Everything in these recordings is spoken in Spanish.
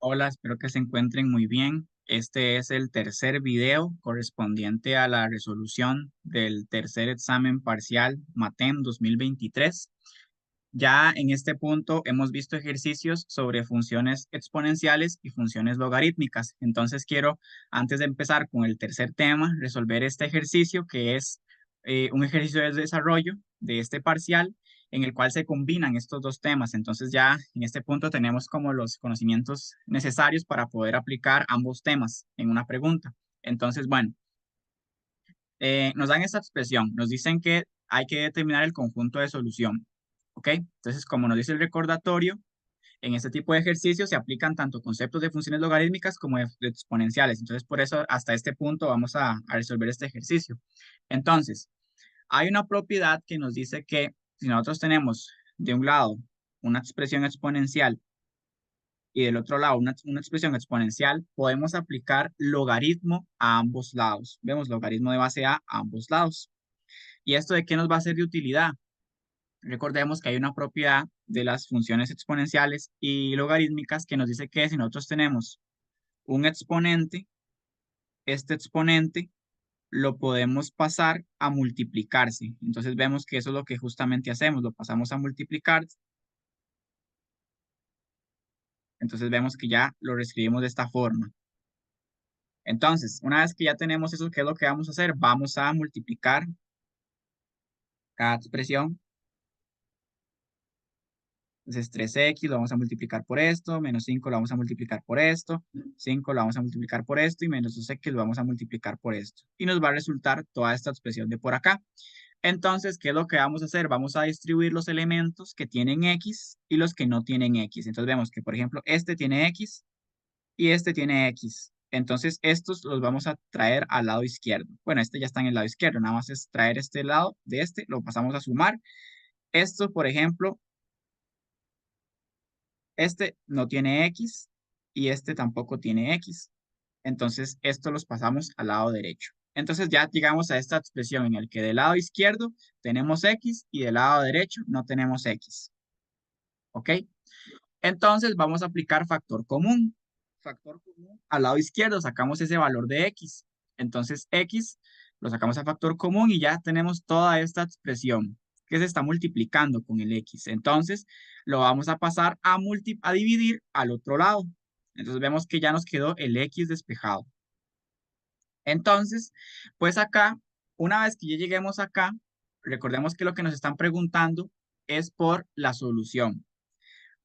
Hola, espero que se encuentren muy bien. Este es el tercer video correspondiente a la resolución del tercer examen parcial MATEM 2023. Ya en este punto hemos visto ejercicios sobre funciones exponenciales y funciones logarítmicas. Entonces quiero, antes de empezar con el tercer tema, resolver este ejercicio que es un ejercicio de desarrollo de este parcial en el cual se combinan estos dos temas. Entonces ya en este punto tenemos como los conocimientos necesarios para poder aplicar ambos temas en una pregunta. Entonces, bueno, nos dan esta expresión, nos dicen que hay que determinar el conjunto de solución. ¿Ok? Entonces, como nos dice el recordatorio, en este tipo de ejercicios se aplican tanto conceptos de funciones logarítmicas como de exponenciales. Entonces, por eso hasta este punto vamos a resolver este ejercicio. Entonces, hay una propiedad que nos dice que si nosotros tenemos de un lado una expresión exponencial y del otro lado una expresión exponencial, podemos aplicar logaritmo a ambos lados. Vemos logaritmo de base a ambos lados. ¿Y esto de qué nos va a ser de utilidad? Recordemos que hay una propiedad de las funciones exponenciales y logarítmicas que nos dice que si nosotros tenemos un exponente, este exponente lo podemos pasar a multiplicarse. Entonces vemos que eso es lo que justamente hacemos, lo pasamos a multiplicar. Entonces vemos que ya lo reescribimos de esta forma. Entonces, una vez que ya tenemos eso, ¿qué es lo que vamos a hacer? Vamos a multiplicar cada expresión. Entonces 3x lo vamos a multiplicar por esto, menos 5 lo vamos a multiplicar por esto, 5 lo vamos a multiplicar por esto y menos 2x lo vamos a multiplicar por esto. Y nos va a resultar toda esta expresión de por acá. Entonces, ¿qué es lo que vamos a hacer? Vamos a distribuir los elementos que tienen x y los que no tienen x. Entonces vemos que, por ejemplo, este tiene x y este tiene x. Entonces, estos los vamos a traer al lado izquierdo. Bueno, este ya está en el lado izquierdo, nada más es traer este lado de este, lo pasamos a sumar. Esto, por ejemplo, este no tiene X y este tampoco tiene X. Entonces, esto los pasamos al lado derecho. Entonces, ya llegamos a esta expresión en el que del lado izquierdo tenemos X y del lado derecho no tenemos X. ¿Ok? Entonces, vamos a aplicar factor común. Factor común. Al lado izquierdo sacamos ese valor de X. Entonces, X lo sacamos a factor común y ya tenemos toda esta expresión que se está multiplicando con el X. Entonces, lo vamos a pasar a dividir al otro lado. Entonces, vemos que ya nos quedó el X despejado. Entonces, pues acá, una vez que ya lleguemos acá, recordemos que lo que nos están preguntando es por la solución.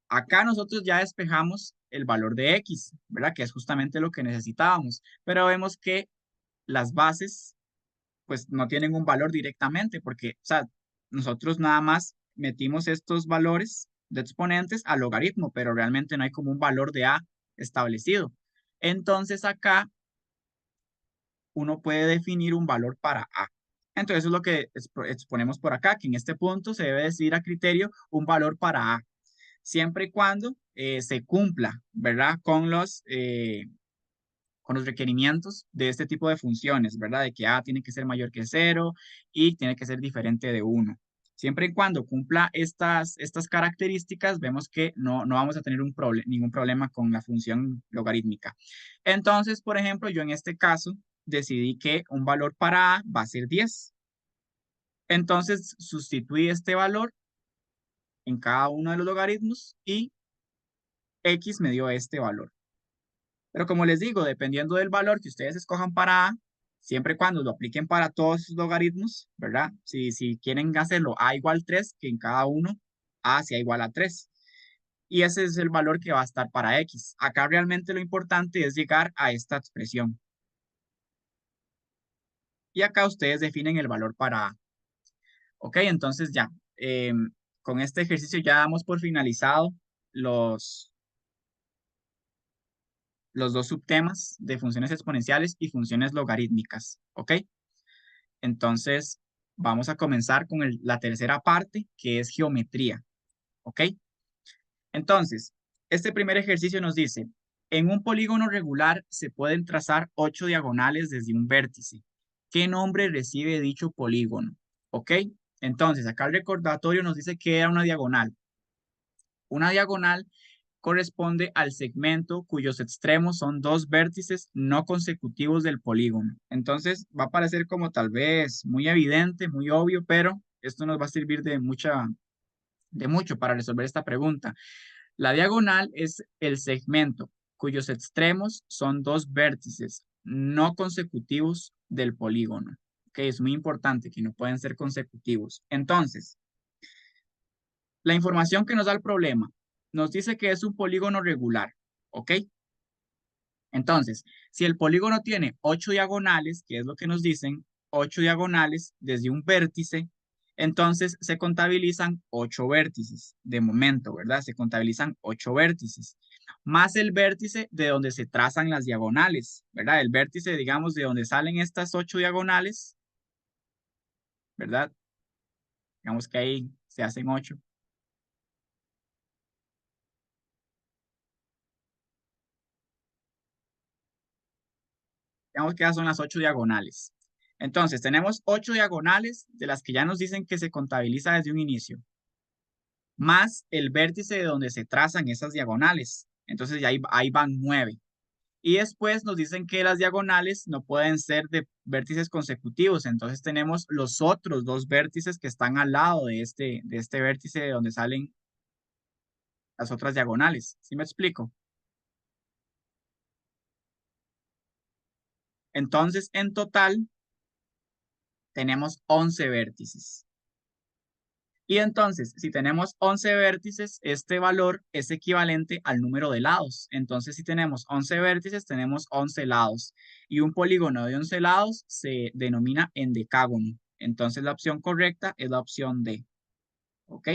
Acá nosotros ya despejamos el valor de X, ¿verdad? Que es justamente lo que necesitábamos, pero vemos que las bases pues no tienen un valor directamente porque, o sea, nosotros nada más metimos estos valores de exponentes al logaritmo, pero realmente no hay como un valor de A establecido. Entonces acá uno puede definir un valor para A. Entonces eso es lo que exponemos por acá, que en este punto se debe decidir a criterio un valor para A siempre y cuando se cumpla, ¿verdad? Con los requerimientos de este tipo de funciones, ¿verdad? De que A tiene que ser mayor que 0 y tiene que ser diferente de 1. Siempre y cuando cumpla estas características, vemos que no vamos a tener ningún problema con la función logarítmica. Entonces, por ejemplo, yo en este caso decidí que un valor para A va a ser 10. Entonces, sustituí este valor en cada uno de los logaritmos y X me dio este valor. Pero como les digo, dependiendo del valor que ustedes escojan para A, siempre y cuando lo apliquen para todos sus logaritmos, ¿verdad? Si quieren hacerlo A igual 3, que en cada uno A sea igual a 3. Y ese es el valor que va a estar para X. Acá realmente lo importante es llegar a esta expresión. Y acá ustedes definen el valor para A. Ok, entonces ya. Con este ejercicio ya damos por finalizado los, los dos subtemas de funciones exponenciales y funciones logarítmicas. ¿Ok? Entonces, vamos a comenzar con la tercera parte, que es geometría. ¿Ok? Entonces, este primer ejercicio nos dice, en un polígono regular se pueden trazar 8 diagonales desde un vértice. ¿Qué nombre recibe dicho polígono? ¿Ok? Entonces, acá el recordatorio nos dice que era una diagonal. Una diagonal corresponde al segmento cuyos extremos son dos vértices no consecutivos del polígono. Entonces va a parecer como tal vez muy evidente, muy obvio, pero esto nos va a servir de mucho para resolver esta pregunta. La diagonal es el segmento cuyos extremos son dos vértices no consecutivos del polígono. Ok, es muy importante que no pueden ser consecutivos. Entonces, la información que nos da el problema nos dice que es un polígono regular. ¿Ok? Entonces, si el polígono tiene 8 diagonales, que es lo que nos dicen, 8 diagonales desde un vértice, entonces se contabilizan 8 vértices de momento, ¿verdad? Se contabilizan 8 vértices, más el vértice de donde se trazan las diagonales, ¿verdad? El vértice, digamos, de donde salen estas 8 diagonales, ¿verdad? Digamos que ahí se hacen 8. Digamos que esas son las 8 diagonales. Entonces, tenemos 8 diagonales de las que ya nos dicen que se contabiliza desde un inicio, más el vértice de donde se trazan esas diagonales. Entonces, ya ahí van 9. Y después nos dicen que las diagonales no pueden ser de vértices consecutivos. Entonces, tenemos los otros dos vértices que están al lado de este vértice de donde salen las otras diagonales. ¿Sí me explico? Entonces, en total, tenemos 11 vértices. Y entonces, si tenemos 11 vértices, este valor es equivalente al número de lados. Entonces, si tenemos 11 vértices, tenemos 11 lados. Y un polígono de 11 lados se denomina endecágono. Entonces, la opción correcta es la opción D. ¿Ok?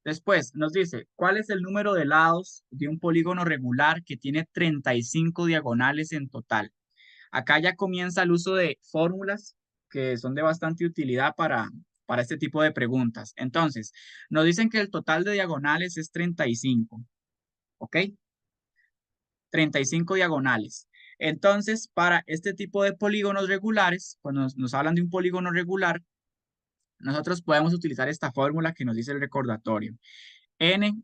Después nos dice, ¿cuál es el número de lados de un polígono regular que tiene 35 diagonales en total? Acá ya comienza el uso de fórmulas que son de bastante utilidad para este tipo de preguntas. Entonces, nos dicen que el total de diagonales es 35, ¿ok? 35 diagonales. Entonces, para este tipo de polígonos regulares, cuando nos hablan de un polígono regular, nosotros podemos utilizar esta fórmula que nos dice el recordatorio. N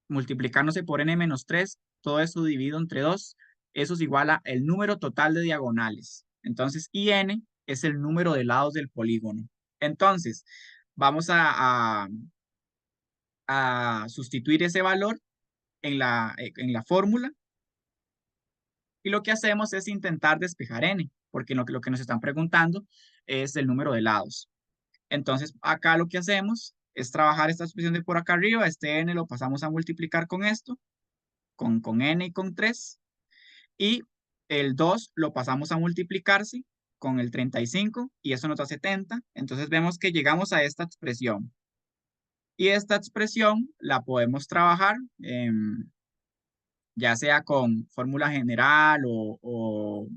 multiplicándose por n menos 3, todo eso dividido entre 2, eso es igual a el número total de diagonales. Entonces, IN es el número de lados del polígono. Entonces, vamos a sustituir ese valor en la fórmula y lo que hacemos es intentar despejar n, porque lo que nos están preguntando es el número de lados. Entonces, acá lo que hacemos es trabajar esta expresión de por acá arriba, este n lo pasamos a multiplicar con esto, con n y con 3, y el 2 lo pasamos a multiplicarse con el 35 y eso nos da 70. Entonces vemos que llegamos a esta expresión. Y esta expresión la podemos trabajar ya sea con fórmula general o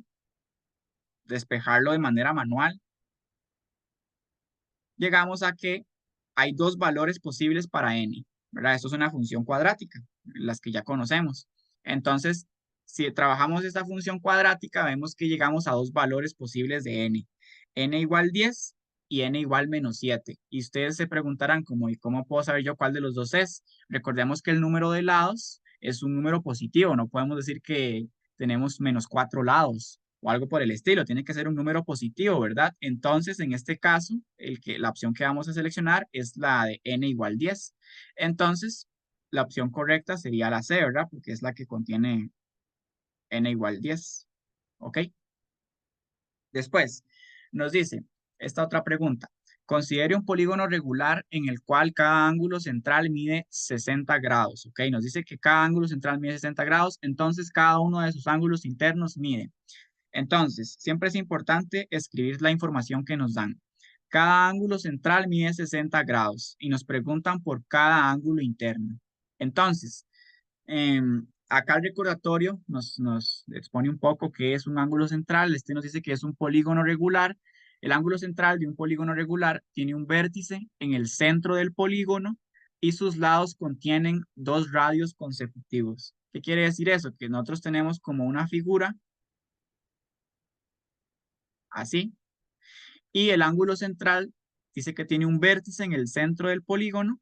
despejarlo de manera manual. Llegamos a que hay dos valores posibles para n, ¿verdad? Esto es una función cuadrática, las que ya conocemos. Entonces, si trabajamos esta función cuadrática, vemos que llegamos a dos valores posibles de n igual 10 y n igual menos 7. Y ustedes se preguntarán, ¿y cómo puedo saber yo cuál de los dos es? Recordemos que el número de lados es un número positivo, no podemos decir que tenemos menos 4 lados o algo por el estilo, tiene que ser un número positivo, ¿verdad? Entonces, en este caso, la opción que vamos a seleccionar es la de n igual 10. Entonces, la opción correcta sería la C, ¿verdad? Porque es la que contiene n igual 10. ¿Ok? Después, nos dice esta otra pregunta. Considere un polígono regular en el cual cada ángulo central mide 60 grados. ¿Ok? Nos dice que cada ángulo central mide 60 grados, entonces cada uno de sus ángulos internos mide. Entonces, siempre es importante escribir la información que nos dan. Cada ángulo central mide 60 grados y nos preguntan por cada ángulo interno. Entonces, acá el recordatorio nos expone un poco qué es un ángulo central. Este nos dice que es un polígono regular. El ángulo central de un polígono regular tiene un vértice en el centro del polígono y sus lados contienen dos radios consecutivos. ¿Qué quiere decir eso? Que nosotros tenemos como una figura así. Y el ángulo central dice que tiene un vértice en el centro del polígono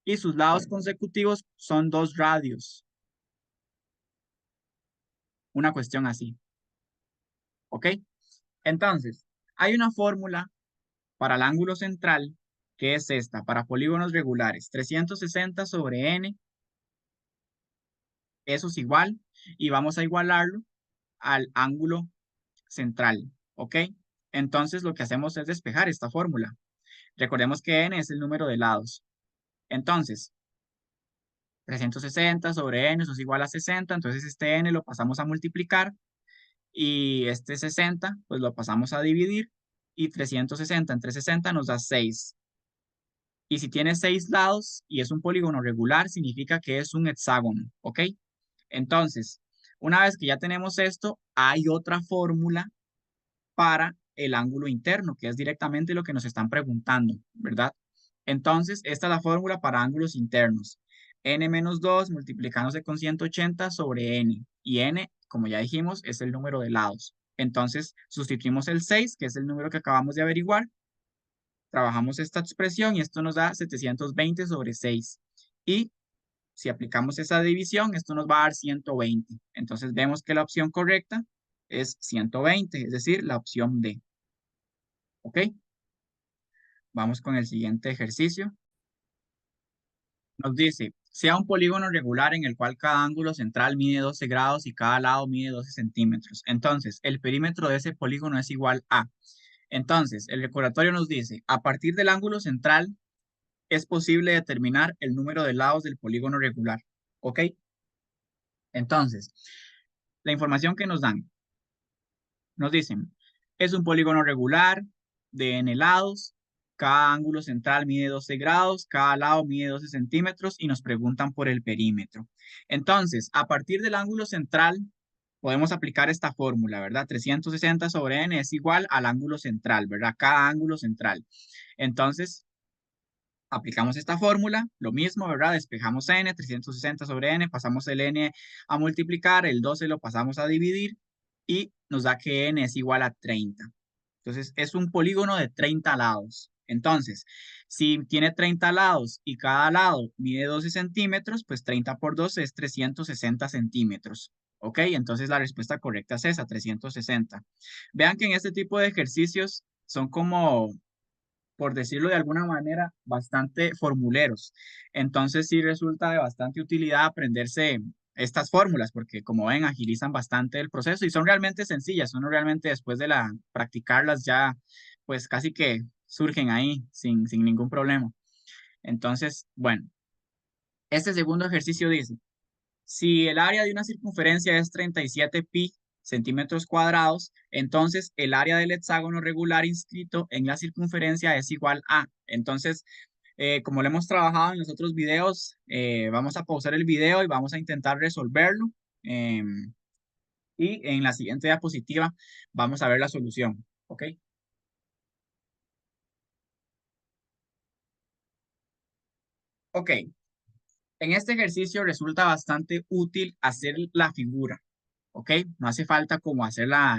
y sus lados consecutivos son 2 radios. Una cuestión así, ¿ok? Entonces, hay una fórmula para el ángulo central que es esta, para polígonos regulares, 360 sobre n, eso es igual, y vamos a igualarlo al ángulo central, ¿ok? Entonces, lo que hacemos es despejar esta fórmula. Recordemos que n es el número de lados. Entonces, 360 sobre n, eso es igual a 60, entonces este n lo pasamos a multiplicar y este 60, pues lo pasamos a dividir y 360 entre 60 nos da 6. Y si tiene 6 lados y es un polígono regular, significa que es un hexágono, ¿ok? Entonces, una vez que ya tenemos esto, hay otra fórmula para el ángulo interno, que es directamente lo que nos están preguntando, ¿verdad? Entonces, esta es la fórmula para ángulos internos. N-2 multiplicándose con 180 sobre n. Y n, como ya dijimos, es el número de lados. Entonces, sustituimos el 6, que es el número que acabamos de averiguar. Trabajamos esta expresión y esto nos da 720 sobre 6. Y si aplicamos esa división, esto nos va a dar 120. Entonces, vemos que la opción correcta es 120, es decir, la opción D. ¿Ok? Vamos con el siguiente ejercicio. Nos dice, sea un polígono regular en el cual cada ángulo central mide 12 grados y cada lado mide 12 centímetros. Entonces, el perímetro de ese polígono es igual a. Entonces, el recordatorio nos dice, a partir del ángulo central es posible determinar el número de lados del polígono regular. ¿Ok? Entonces, la información que nos dan, nos dicen, es un polígono regular de n lados, cada ángulo central mide 12 grados, cada lado mide 12 centímetros y nos preguntan por el perímetro. Entonces, a partir del ángulo central, podemos aplicar esta fórmula, ¿verdad? 360 sobre n es igual al ángulo central, ¿verdad? Cada ángulo central. Entonces, aplicamos esta fórmula, lo mismo, ¿verdad? Despejamos n, 360 sobre n, pasamos el n a multiplicar, el 12 lo pasamos a dividir y nos da que n es igual a 30. Entonces, es un polígono de 30 lados. Entonces, si tiene 30 lados y cada lado mide 12 centímetros, pues 30 por 12 es 360 centímetros. ¿Ok? Entonces, la respuesta correcta es esa, 360. Vean que en este tipo de ejercicios son como, por decirlo de alguna manera, bastante formuleros. Entonces sí resulta de bastante utilidad aprenderse estas fórmulas, porque como ven, agilizan bastante el proceso y son realmente sencillas. Uno realmente después de practicarlas ya, pues casi que surgen ahí sin ningún problema. Entonces, bueno, este segundo ejercicio dice, si el área de una circunferencia es 37 pi centímetros cuadrados, entonces el área del hexágono regular inscrito en la circunferencia es igual a. Entonces, como lo hemos trabajado en los otros videos, vamos a pausar el video y vamos a intentar resolverlo. Y en la siguiente diapositiva vamos a ver la solución. ¿Ok? Ok. En este ejercicio resulta bastante útil hacer la figura. ¿Ok? No hace falta como hacerla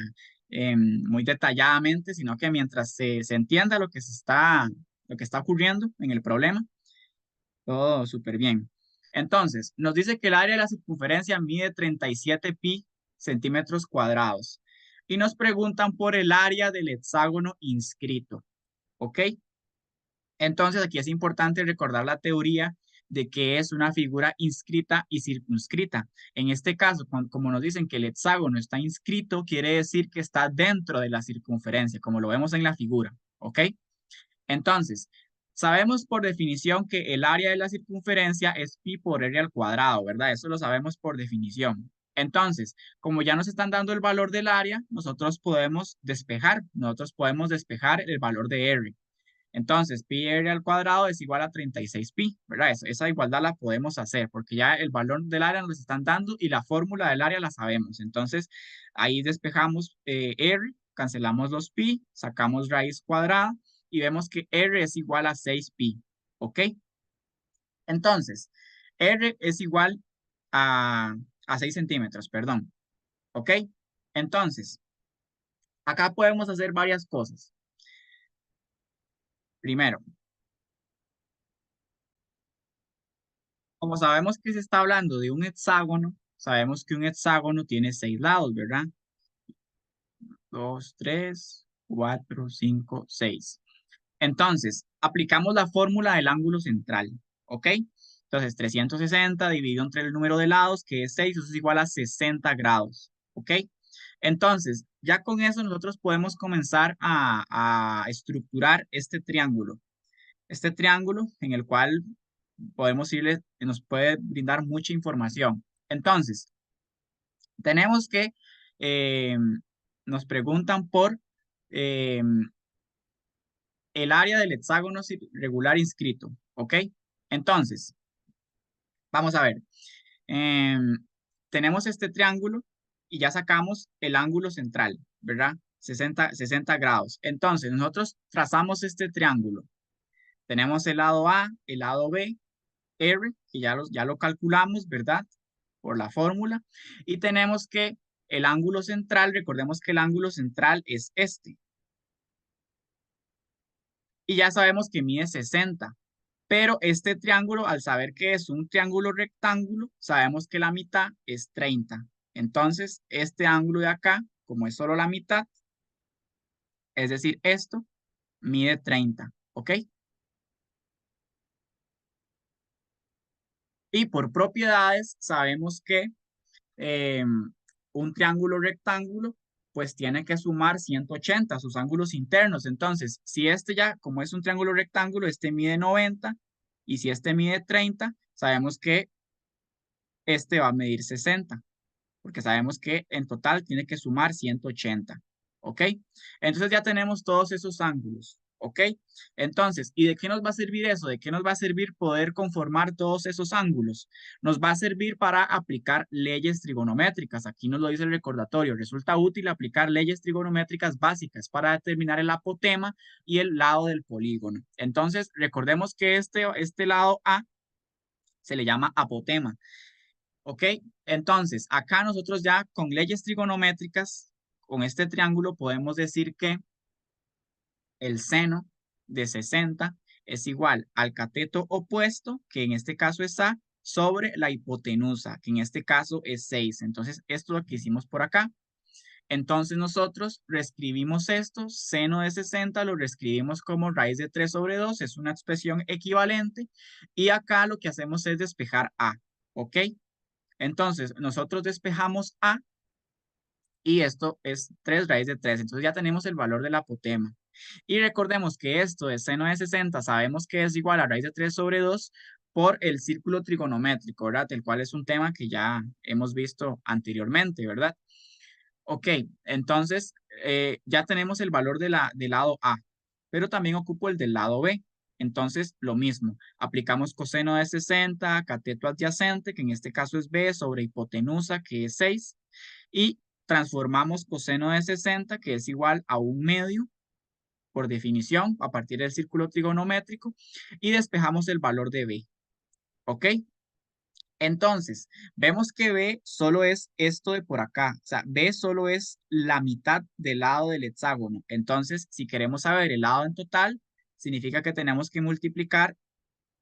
muy detalladamente, sino que mientras se entienda lo que está ocurriendo en el problema, todo súper bien. Entonces, nos dice que el área de la circunferencia mide 37 pi centímetros cuadrados y nos preguntan por el área del hexágono inscrito. ¿Ok? Entonces, aquí es importante recordar la teoría de que es una figura inscrita y circunscrita. En este caso, como nos dicen que el hexágono está inscrito, quiere decir que está dentro de la circunferencia, como lo vemos en la figura. ¿Ok? Entonces, sabemos por definición que el área de la circunferencia es pi por r al cuadrado, ¿verdad? Eso lo sabemos por definición. Entonces, como ya nos están dando el valor del área, nosotros podemos despejar el valor de r. Entonces, pi r al cuadrado es igual a 36 pi, ¿verdad? Esa igualdad la podemos hacer porque ya el valor del área nos están dando y la fórmula del área la sabemos. Entonces, ahí despejamos r, cancelamos los pi, sacamos raíz cuadrada y vemos que r es igual a 6 pi, ¿ok? Entonces, r es igual a, a 6 centímetros, perdón, ¿ok? Entonces, acá podemos hacer varias cosas. Primero, Como sabemos que se está hablando de un hexágono, sabemos que un hexágono tiene 6 lados, ¿verdad? 2, 3, 4, 5, 6. Entonces, aplicamos la fórmula del ángulo central, ¿ok? Entonces, 360 dividido entre el número de lados, que es 6, eso es igual a 60 grados, ¿ok? Entonces, ya con eso nosotros podemos comenzar a estructurar este triángulo. Este triángulo en el cual podemos irle, nos puede brindar mucha información. Entonces, tenemos que, eh, nos preguntan por eh, el área del hexágono regular inscrito, ¿ok? Entonces, vamos a ver. Em, Tenemos este triángulo y ya sacamos el ángulo central, ¿verdad? 60 grados. Entonces, nosotros trazamos este triángulo. Tenemos el lado A, el lado B, R, que ya lo calculamos, ¿verdad? Por la fórmula. Y tenemos que el ángulo central, recordemos que el ángulo central es este. Y ya sabemos que mide 60. Pero este triángulo, al saber que es un triángulo rectángulo, sabemos que la mitad es 30. Entonces, este ángulo de acá, como es solo la mitad, es decir, esto mide 30, ¿ok? Y por propiedades, sabemos que eh, un triángulo rectángulo, pues tiene que sumar 180 sus ángulos internos. Entonces, si este ya, como es un triángulo rectángulo, este mide 90, y si este mide 30, sabemos que este va a medir 60, porque sabemos que en total tiene que sumar 180, ¿ok? Entonces ya tenemos todos esos ángulos, ¿ok? Entonces, ¿y de qué nos va a servir eso? ¿De qué nos va a servir poder conformar todos esos ángulos? Nos va a servir para aplicar leyes trigonométricas. Aquí nos lo dice el recordatorio. Resulta útil aplicar leyes trigonométricas básicas para determinar el apotema y el lado del polígono. Entonces, recordemos que este lado A se le llama apotema. ¿Ok? Entonces, acá nosotros ya con leyes trigonométricas, con este triángulo, podemos decir que el seno de 60 es igual al cateto opuesto, que en este caso es A, sobre la hipotenusa, que en este caso es 6. Entonces, esto es lo que hicimos por acá. Entonces, nosotros reescribimos esto, seno de 60 lo reescribimos como raíz de 3 sobre 2, es una expresión equivalente, y acá lo que hacemos es despejar A, ¿ok? Entonces, nosotros despejamos A y esto es 3 raíz de 3. Entonces ya tenemos el valor del apotema. Y recordemos que esto de seno de 60 sabemos que es igual a raíz de 3 sobre 2 por el círculo trigonométrico, ¿verdad? El cual es un tema que ya hemos visto anteriormente, ¿verdad? Ok, entonces ya tenemos el valor del lado A, pero también ocupo el del lado B. Entonces, lo mismo, aplicamos coseno de 60, cateto adyacente, que en este caso es B, sobre hipotenusa, que es 6, y transformamos coseno de 60, que es igual a un medio, por definición, a partir del círculo trigonométrico, y despejamos el valor de B. ¿Ok? Entonces, vemos que B solo es esto de por acá, o sea, B solo es la mitad del lado del hexágono. Entonces, si queremos saber el lado en total, significa que tenemos que multiplicar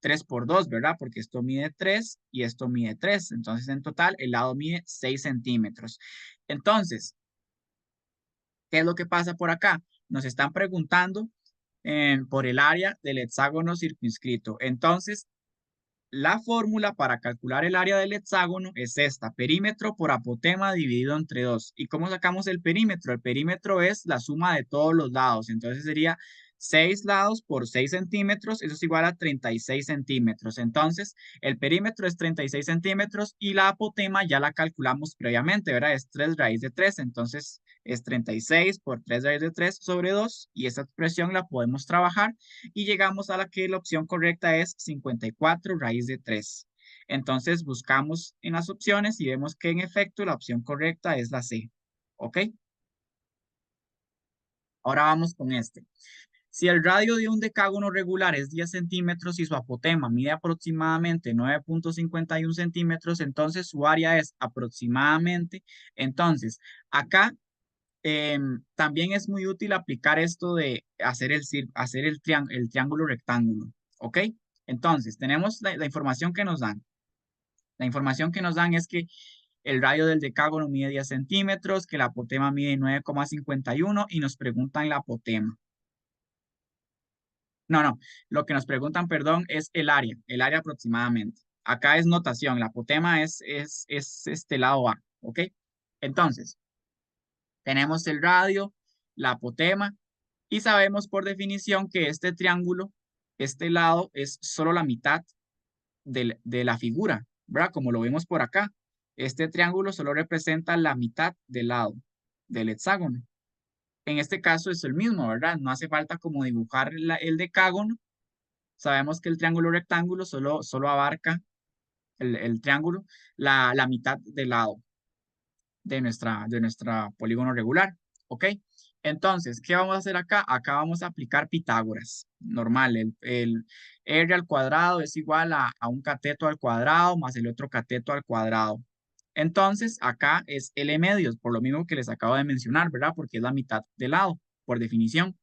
3 por 2, ¿verdad? Porque esto mide 3 y esto mide 3. Entonces, en total, el lado mide 6 centímetros. Entonces, ¿qué es lo que pasa por acá? Nos están preguntando por el área del hexágono circunscrito. Entonces, la fórmula para calcular el área del hexágono es esta, perímetro por apotema dividido entre 2. ¿Y cómo sacamos el perímetro? El perímetro es la suma de todos los lados, entonces sería 6 lados por 6 centímetros, eso es igual a 36 centímetros. Entonces, el perímetro es 36 centímetros y la apotema ya la calculamos previamente, ¿verdad? Es 3 raíz de 3, entonces es 36 por 3 raíz de 3 sobre 2 y esa expresión la podemos trabajar y llegamos a la que la opción correcta es 54 raíz de 3. Entonces buscamos en las opciones y vemos que en efecto la opción correcta es la C. ¿Ok? Ahora vamos con este. Si el radio de un decágono regular es 10 centímetros y su apotema mide aproximadamente 9,51 centímetros, entonces su área es aproximadamente. Entonces, acá también es muy útil aplicar esto de hacer el triángulo rectángulo, ¿ok? Entonces, tenemos la información que nos dan. La información que nos dan es que el radio del decágono mide 10 centímetros, que la apotema mide 9,51 y nos preguntan la apotema. No, lo que nos preguntan, perdón, es el área aproximadamente. Acá es notación, la apotema es este lado A, ¿ok? Entonces, tenemos el radio, la apotema, y sabemos por definición que este triángulo, este lado, es solo la mitad de la figura, ¿verdad? Como lo vemos por acá. Este triángulo solo representa la mitad del lado del hexágono. En este caso es el mismo, ¿verdad? No hace falta como dibujar el decágono. Sabemos que el triángulo rectángulo solo abarca el triángulo, la mitad del lado de nuestra polígono regular, ¿ok? Entonces, ¿qué vamos a hacer acá? Acá vamos a aplicar Pitágoras, normal, el R al cuadrado es igual a un cateto al cuadrado más el otro cateto al cuadrado. Entonces, acá es L medios, por lo mismo que les acabo de mencionar, ¿verdad? Porque es la mitad del lado, por definición.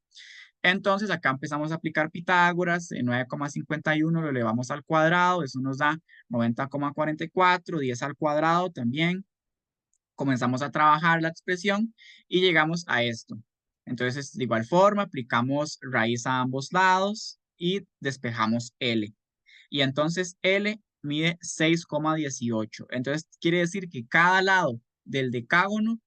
Entonces, acá empezamos a aplicar Pitágoras, 9,51 lo elevamos al cuadrado, eso nos da 90,44, 10 al cuadrado también, comenzamos a trabajar la expresión y llegamos a esto. Entonces, de igual forma, aplicamos raíz a ambos lados y despejamos L. Y entonces L mide 6,18. Entonces, quiere decir que cada lado del decágono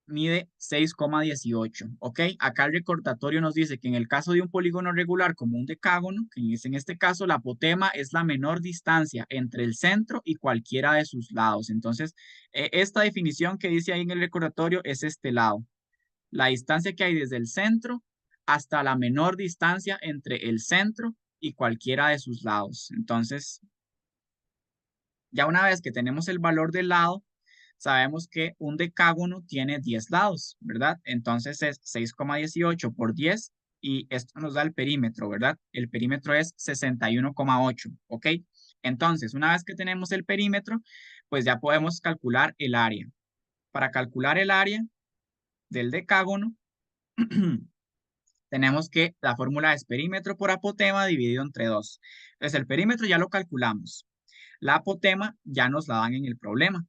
mide 6,18, ¿ok? Acá el recordatorio nos dice que en el caso de un polígono regular como un decágono, que es en este caso la apotema es la menor distancia entre el centro y cualquiera de sus lados. Entonces, esta definición que dice ahí en el recordatorio es este lado. La distancia que hay desde el centro hasta la menor distancia entre el centro y cualquiera de sus lados. Entonces, ya una vez que tenemos el valor del lado, sabemos que un decágono tiene 10 lados, ¿verdad? Entonces es 6,18 por 10 y esto nos da el perímetro, ¿verdad? El perímetro es 61,8, ¿ok? Entonces, una vez que tenemos el perímetro, pues ya podemos calcular el área. Para calcular el área del decágono, tenemos que la fórmula es perímetro por apotema dividido entre 2. Entonces, el perímetro ya lo calculamos. La apotema ya nos la dan en el problema.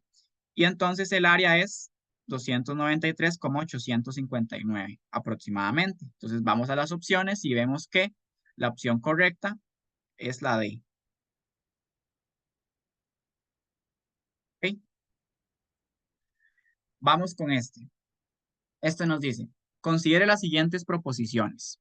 Y entonces el área es 293,859 aproximadamente. Entonces vamos a las opciones y vemos que la opción correcta es la D. ¿Ok? Vamos con este. Este nos dice, considere las siguientes proposiciones.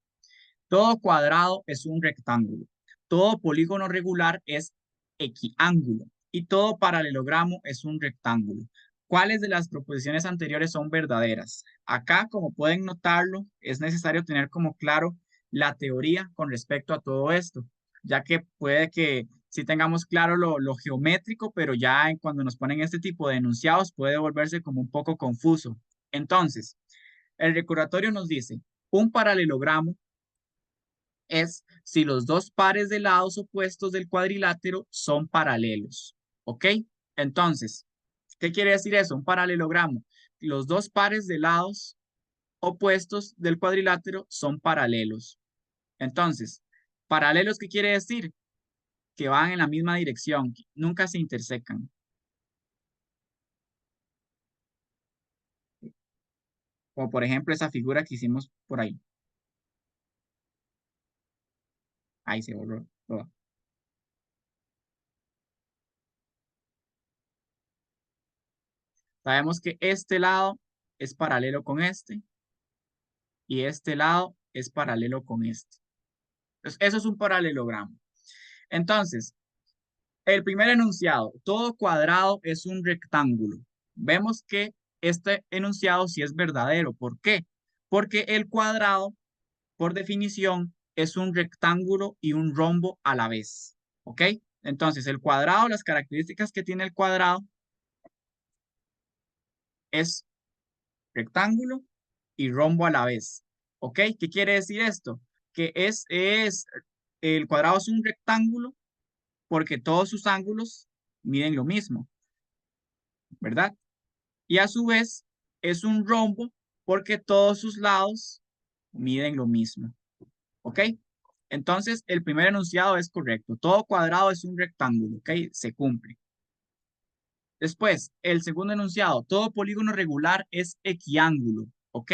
Todo cuadrado es un rectángulo. Todo polígono regular es equiángulo. Y todo paralelogramo es un rectángulo. ¿Cuáles de las proposiciones anteriores son verdaderas? Acá, como pueden notarlo, es necesario tener como claro la teoría con respecto a todo esto, ya que puede que sí tengamos claro lo geométrico, pero ya cuando nos ponen este tipo de enunciados puede volverse como un poco confuso. Entonces, el recordatorio nos dice, un paralelogramo es si los dos pares de lados opuestos del cuadrilátero son paralelos. ¿Ok? Entonces, ¿qué quiere decir eso? Un paralelogramo. Los dos pares de lados opuestos del cuadrilátero son paralelos. Entonces, paralelos, ¿qué quiere decir? Que van en la misma dirección, nunca se intersecan. Como por ejemplo esa figura que hicimos por ahí. Ahí se borró. Sabemos que este lado es paralelo con este y este lado es paralelo con este. Entonces, eso es un paralelogramo. Entonces, el primer enunciado, todo cuadrado es un rectángulo. Vemos que este enunciado sí es verdadero. ¿Por qué? Porque el cuadrado, por definición, es un rectángulo y un rombo a la vez. ¿Ok? Entonces, el cuadrado, las características que tiene el cuadrado es rectángulo y rombo a la vez. ¿Ok? ¿Qué quiere decir esto? Que el cuadrado es un rectángulo porque todos sus ángulos miden lo mismo, ¿verdad? Y a su vez es un rombo porque todos sus lados miden lo mismo, ¿ok? Entonces, el primer enunciado es correcto. Todo cuadrado es un rectángulo, ¿ok? Se cumple. Después, el segundo enunciado, todo polígono regular es equiángulo, ¿ok?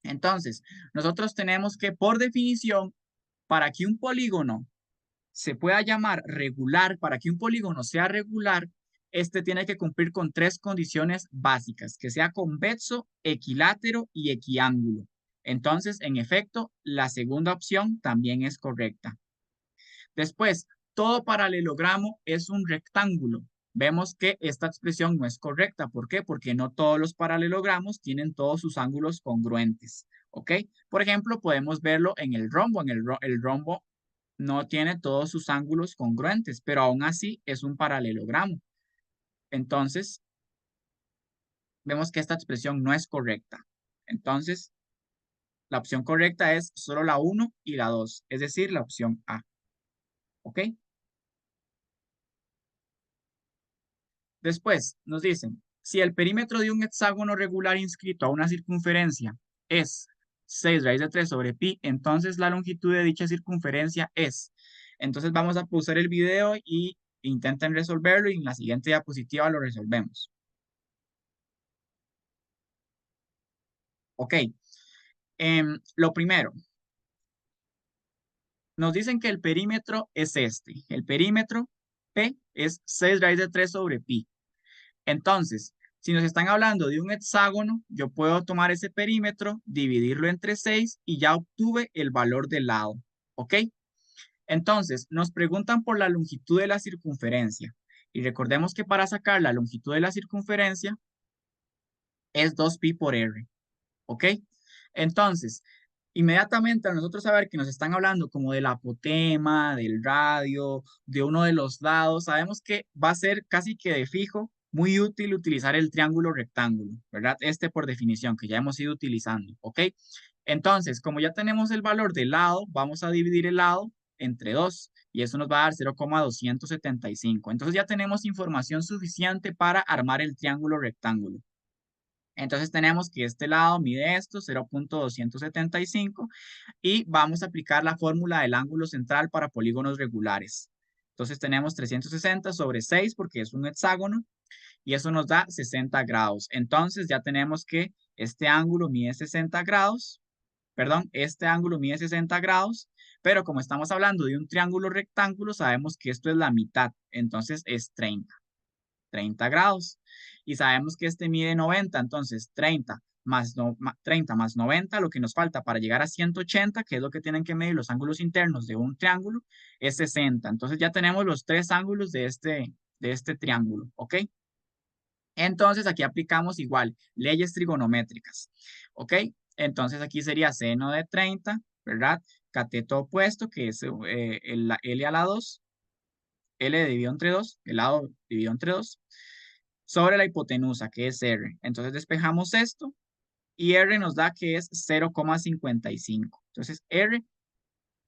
Entonces, nosotros tenemos que, por definición, para que un polígono se pueda llamar regular, para que un polígono sea regular, este tiene que cumplir con tres condiciones básicas, que sea convexo, equilátero y equiángulo. Entonces, en efecto, la segunda opción también es correcta. Después, todo paralelogramo es un rectángulo. Vemos que esta expresión no es correcta. ¿Por qué? Porque no todos los paralelogramos tienen todos sus ángulos congruentes. ¿Ok? Por ejemplo, podemos verlo en el rombo. El rombo no tiene todos sus ángulos congruentes, pero aún así es un paralelogramo. Entonces, vemos que esta expresión no es correcta. Entonces, la opción correcta es solo la 1 y la 2, es decir, la opción A. ¿Ok? Después nos dicen, si el perímetro de un hexágono regular inscrito a una circunferencia es 6 raíz de 3 sobre pi, entonces la longitud de dicha circunferencia es. Entonces vamos a pausar el video y intenten resolverlo y en la siguiente diapositiva lo resolvemos. Ok, lo primero, nos dicen que el perímetro es este. El perímetro P es 6 raíz de 3 sobre pi. Entonces, si nos están hablando de un hexágono, yo puedo tomar ese perímetro, dividirlo entre 6 y ya obtuve el valor del lado. ¿Ok? Entonces, nos preguntan por la longitud de la circunferencia. Y recordemos que para sacar la longitud de la circunferencia es 2pi por r. ¿Ok? Entonces, inmediatamente a nosotros saber que nos están hablando como del apotema, del radio, de uno de los lados, sabemos que va a ser casi que de fijo muy útil utilizar el triángulo rectángulo, ¿verdad? Este por definición, que ya hemos ido utilizando, ¿ok? Entonces, como ya tenemos el valor del lado, vamos a dividir el lado entre 2 y eso nos va a dar 0,275. Entonces ya tenemos información suficiente para armar el triángulo rectángulo. Entonces tenemos que este lado mide esto, 0,275, y vamos a aplicar la fórmula del ángulo central para polígonos regulares. Entonces tenemos 360 sobre 6 porque es un hexágono y eso nos da 60 grados. Entonces ya tenemos que este ángulo mide 60 grados, perdón, este ángulo mide 60 grados, pero como estamos hablando de un triángulo rectángulo, sabemos que esto es la mitad, entonces es 30 grados. Y sabemos que este mide 90, entonces 30 más 90, lo que nos falta para llegar a 180, que es lo que tienen que medir los ángulos internos de un triángulo, es 60. Entonces ya tenemos los tres ángulos de este triángulo, ¿ok? Entonces aquí aplicamos igual leyes trigonométricas, ¿ok? Entonces aquí sería seno de 30, ¿verdad? Cateto opuesto, que es la L a la 2, L dividido entre 2, el lado dividido entre 2, sobre la hipotenusa, que es R. Entonces despejamos esto y R nos da que es 0,55. Entonces R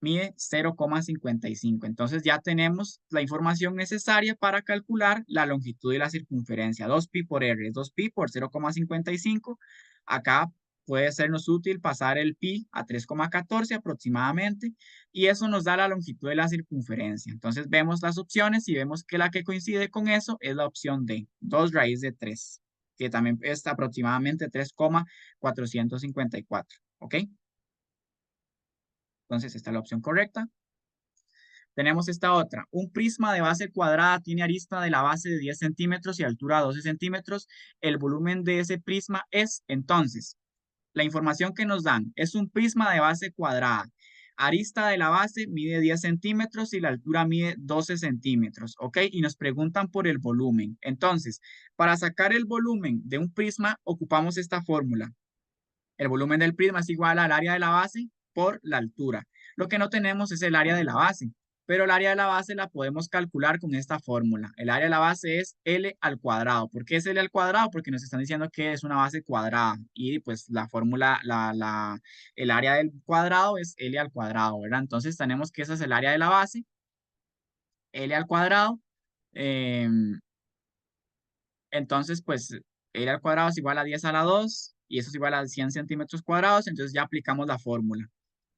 mide 0,55. Entonces ya tenemos la información necesaria para calcular la longitud de la circunferencia. 2pi por R es 2pi por 0,55. Acá puede sernos útil pasar el pi a 3,14 aproximadamente y eso nos da la longitud de la circunferencia. Entonces vemos las opciones y vemos que la que coincide con eso es la opción D, 2 raíz de 3, que también es aproximadamente 3,454. ¿Ok? Entonces esta es la opción correcta. Tenemos esta otra. Un prisma de base cuadrada tiene arista de la base de 10 centímetros y altura 12 centímetros. El volumen de ese prisma es, entonces, la información que nos dan es un prisma de base cuadrada. Arista de la base mide 10 centímetros y la altura mide 12 centímetros, ¿ok? Y nos preguntan por el volumen. Entonces, para sacar el volumen de un prisma, ocupamos esta fórmula. El volumen del prisma es igual al área de la base por la altura. Lo que no tenemos es el área de la base, pero el área de la base la podemos calcular con esta fórmula. El área de la base es L al cuadrado. ¿Por qué es L al cuadrado? Porque nos están diciendo que es una base cuadrada y pues la fórmula, el área del cuadrado es L al cuadrado, ¿verdad? Entonces tenemos que esa es el área de la base, L al cuadrado. em, Entonces, pues, L al cuadrado es igual a 10 a la 2 y eso es igual a 100 centímetros cuadrados, entonces ya aplicamos la fórmula.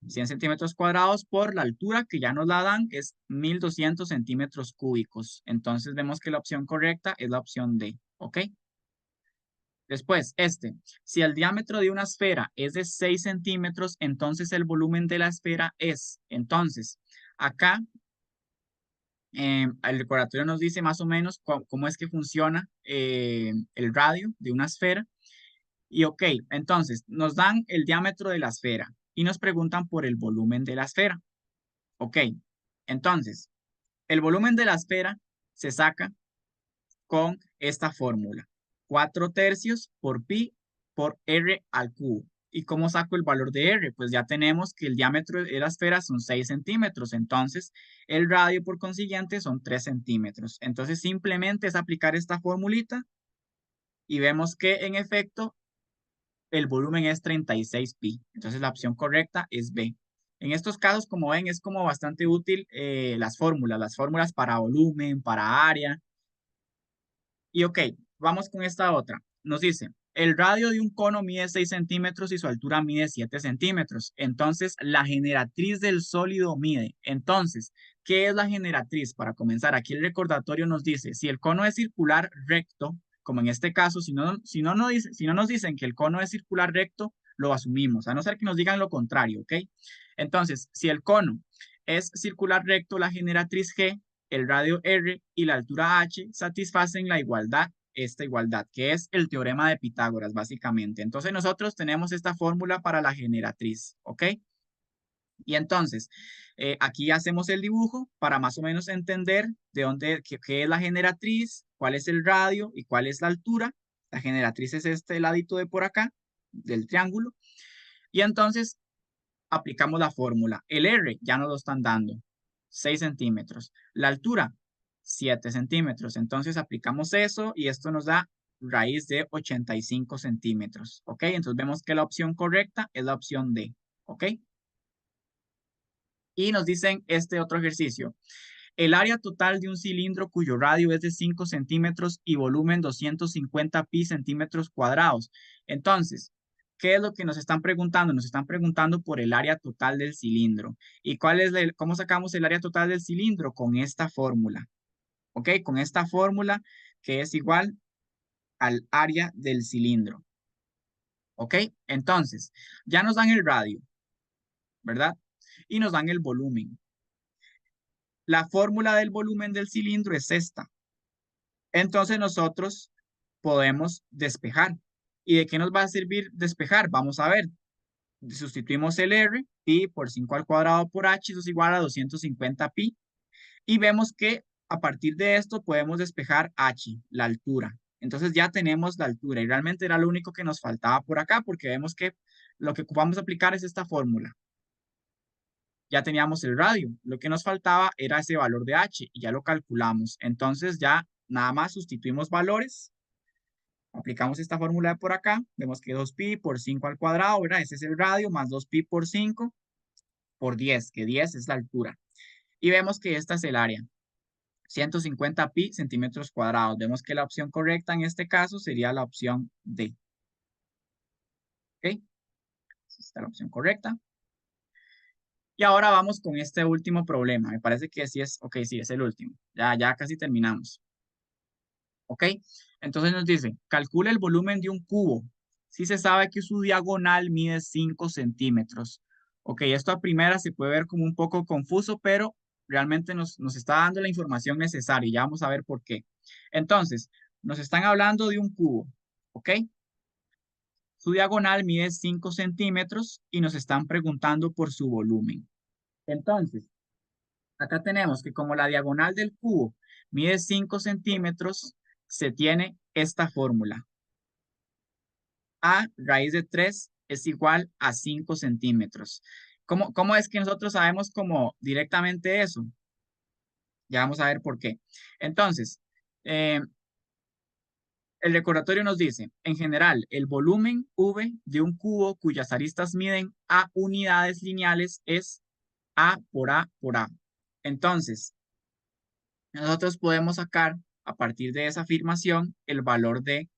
100 centímetros cuadrados por la altura que ya nos la dan es 1200 centímetros cúbicos. Entonces vemos que la opción correcta es la opción D, ¿ok? Después, si el diámetro de una esfera es de 6 centímetros, entonces el volumen de la esfera entonces, acá el recordatorio nos dice más o menos cómo es que funciona el radio de una esfera. Y ok, entonces nos dan el diámetro de la esfera y nos preguntan por el volumen de la esfera. Ok, entonces, el volumen de la esfera se saca con esta fórmula. 4 tercios por pi por r al cubo. ¿Y cómo saco el valor de r? Pues ya tenemos que el diámetro de la esfera son 6 centímetros. Entonces, el radio por consiguiente son 3 centímetros. Entonces, simplemente es aplicar esta formulita y vemos que en efecto el volumen es 36 pi. Entonces, la opción correcta es B. En estos casos, como ven, es como bastante útil las fórmulas para volumen, para área. Y ok, vamos con esta otra. Nos dice, el radio de un cono mide 6 centímetros y su altura mide 7 centímetros. Entonces, la generatriz del sólido mide. Entonces, ¿qué es la generatriz? Para comenzar, aquí el recordatorio nos dice, si el cono es circular recto, como en este caso, si no nos dicen que el cono es circular recto, lo asumimos, a no ser que nos digan lo contrario, ¿ok? Entonces, si el cono es circular recto, la generatriz G, el radio R y la altura H satisfacen la igualdad, esta igualdad, que es el teorema de Pitágoras, básicamente. Entonces nosotros tenemos esta fórmula para la generatriz, ¿ok? Y entonces, aquí hacemos el dibujo para más o menos entender de dónde, qué es la generatriz, cuál es el radio y cuál es la altura. La generatriz es este ladito de por acá, del triángulo. Y entonces, aplicamos la fórmula. El R ya nos lo están dando, 6 centímetros. La altura, 7 centímetros. Entonces aplicamos eso y esto nos da raíz de 85 centímetros. ¿Ok? Entonces vemos que la opción correcta es la opción D. ¿Ok? Y nos dicen este otro ejercicio. El área total de un cilindro cuyo radio es de 5 centímetros y volumen 250 pi centímetros cuadrados. Entonces, ¿qué es lo que nos están preguntando? Nos están preguntando por el área total del cilindro. ¿Y cómo sacamos el área total del cilindro? Con esta fórmula. ¿Ok? Con esta fórmula que es igual al área del cilindro. ¿Ok? Entonces, ya nos dan el radio, ¿verdad? Y nos dan el volumen. La fórmula del volumen del cilindro es esta. Entonces nosotros podemos despejar. ¿Y de qué nos va a servir despejar? Vamos a ver. Sustituimos el R, pi por 5 al cuadrado por h, eso es igual a 250 pi. Y vemos que a partir de esto podemos despejar h, la altura. Entonces ya tenemos la altura y realmente era lo único que nos faltaba por acá porque vemos que lo que ocupamos aplicar es esta fórmula. Ya teníamos el radio. Lo que nos faltaba era ese valor de h y ya lo calculamos. Entonces ya nada más sustituimos valores. Aplicamos esta fórmula de por acá, vemos que 2pi por 5 al cuadrado, ¿verdad? Ese es el radio, más 2pi por 5 por 10, que 10 es la altura. Y vemos que esta es el área, 150 pi centímetros cuadrados. Vemos que la opción correcta en este caso sería la opción D. ¿Ok? Esta es la opción correcta. Y ahora vamos con este último problema. Me parece que sí es, ok, sí, es el último. Ya casi terminamos. ¿Ok? Entonces nos dice, calcula el volumen de un cubo. Si se sabe que su diagonal mide 5 centímetros. Ok, esto a primera se puede ver como un poco confuso, pero realmente nos está dando la información necesaria. Ya vamos a ver por qué. Entonces, nos están hablando de un cubo. ¿Ok? Su diagonal mide 5 centímetros y nos están preguntando por su volumen. Entonces, acá tenemos que como la diagonal del cubo mide 5 centímetros, se tiene esta fórmula. A raíz de 3 es igual a 5 centímetros. ¿Cómo es que nosotros sabemos como directamente eso? Ya vamos a ver por qué. Entonces, eh, el recordatorio nos dice, en general, el volumen V de un cubo cuyas aristas miden A unidades lineales es A por A por A. Entonces, nosotros podemos sacar a partir de esa afirmación el valor de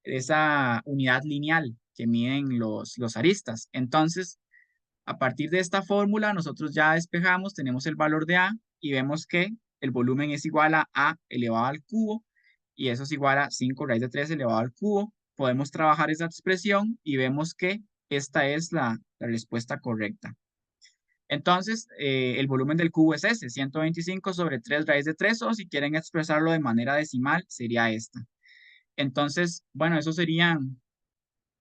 esa unidad lineal. que miden los aristas. Entonces, a partir de esta fórmula, nosotros ya despejamos, tenemos el valor de A y vemos que el volumen es igual a A elevado al cubo y eso es igual a 5 raíz de 3 elevado al cubo. Podemos trabajar esa expresión y vemos que esta es la respuesta correcta. Entonces, el volumen del cubo es ese, 125 sobre 3 raíz de 3, o si quieren expresarlo de manera decimal, sería esta. Entonces, bueno, eso sería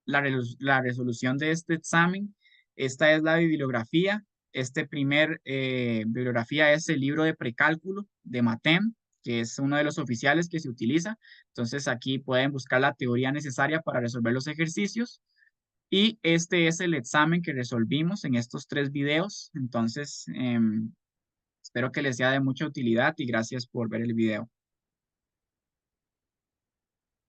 la resolución de este examen. Esta es la bibliografía. Este primer bibliografía es el libro de precálculo de Matem, que es uno de los oficiales que se utiliza. Entonces, aquí pueden buscar la teoría necesaria para resolver los ejercicios. Y este es el examen que resolvimos en estos 3 videos. Entonces, espero que les sea de mucha utilidad y gracias por ver el video.